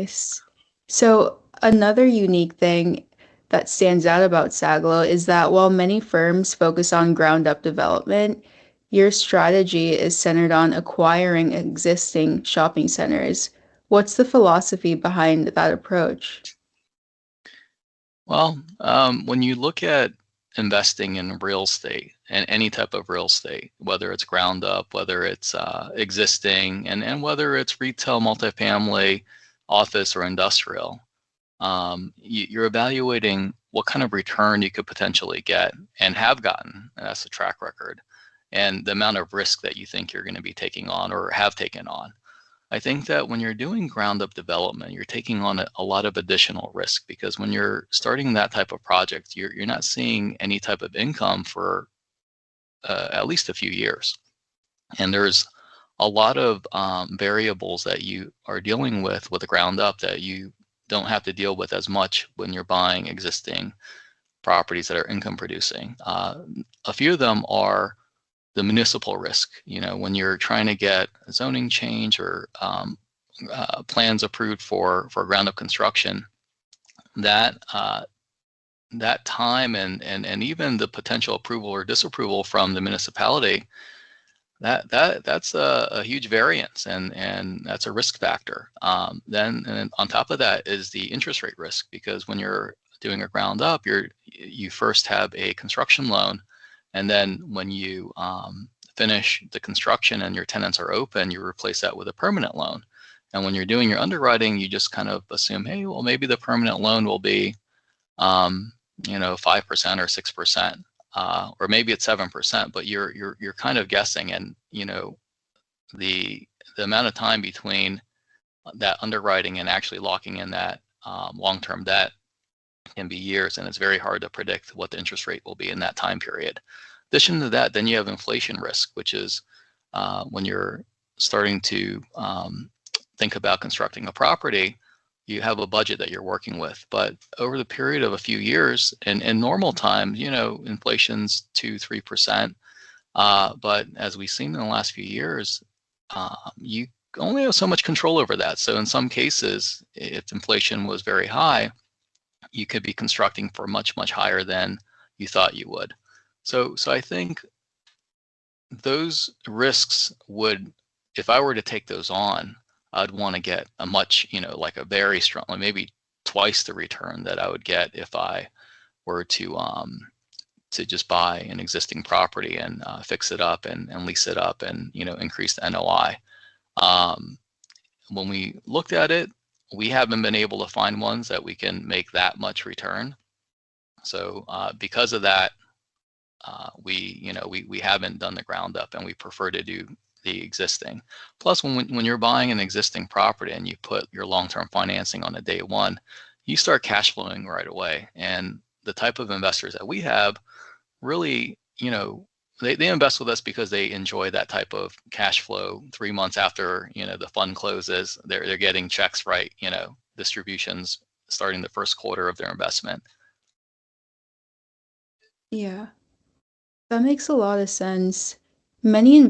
Nice. So another unique thing that stands out about Saglo is that while many firms focus on ground up development, your strategy is centered on acquiring existing shopping centers. What's the philosophy behind that approach? Well, when you look at investing in real estate and any type of real estate, whether it's ground up, whether it's existing, and whether it's retail, multifamily, office, or industrial, you're evaluating what kind of return you could potentially get and have gotten, and that's the track record, and the amount of risk that you think you're going to be taking on or have taken on. I think that when you're doing ground up development, you're taking on a lot of additional risk, because when you're starting that type of project, you're not seeing any type of income for at least a few years. And there's a lot of variables that you are dealing with the ground up that you don't have to deal with as much when you're buying existing properties that are income producing. A few of them are the municipal risk. When you're trying to get a zoning change or plans approved for ground up construction, that time and even the potential approval or disapproval from the municipality, that's a huge variance, and that's a risk factor. Then and on top of that is the interest rate risk, because when you're doing a ground up, you first have a construction loan, and then when you finish the construction and your tenants are open, you replace that with a permanent loan. And when you're doing your underwriting, you just kind of assume, hey, well, maybe the permanent loan will be 5% or 6%, or maybe it's 7%, but you're kind of guessing. And the amount of time between that underwriting and actually locking in that long-term debt can be years, and it's very hard to predict what the interest rate will be in that time period. In addition to that, then you have inflation risk, which is when you're starting to think about constructing a property, you have a budget that you're working with. But over the period of a few years, and in normal times, inflation's 2-3%. But as we've seen in the last few years, you only have so much control over that. So in some cases, if inflation was very high, you could be constructing for much, much higher than you thought you would. So I think those risks would, if I were to take those on, I'd want to get a much, like a very strong, like maybe twice the return that I would get if I were to just buy an existing property and fix it up and lease it up and increase the NOI. When we looked at it, we haven't been able to find ones that we can make that much return. So because of that, we haven't done the ground up, and we prefer to do the existing. Plus, when you're buying an existing property and you put your long-term financing on a day one, you start cash flowing right away. And the type of investors that we have really, they invest with us because they enjoy that type of cash flow. 3 months after the fund closes, they're getting checks, right, distributions starting the first quarter of their investment. Yeah, that makes a lot of sense. Many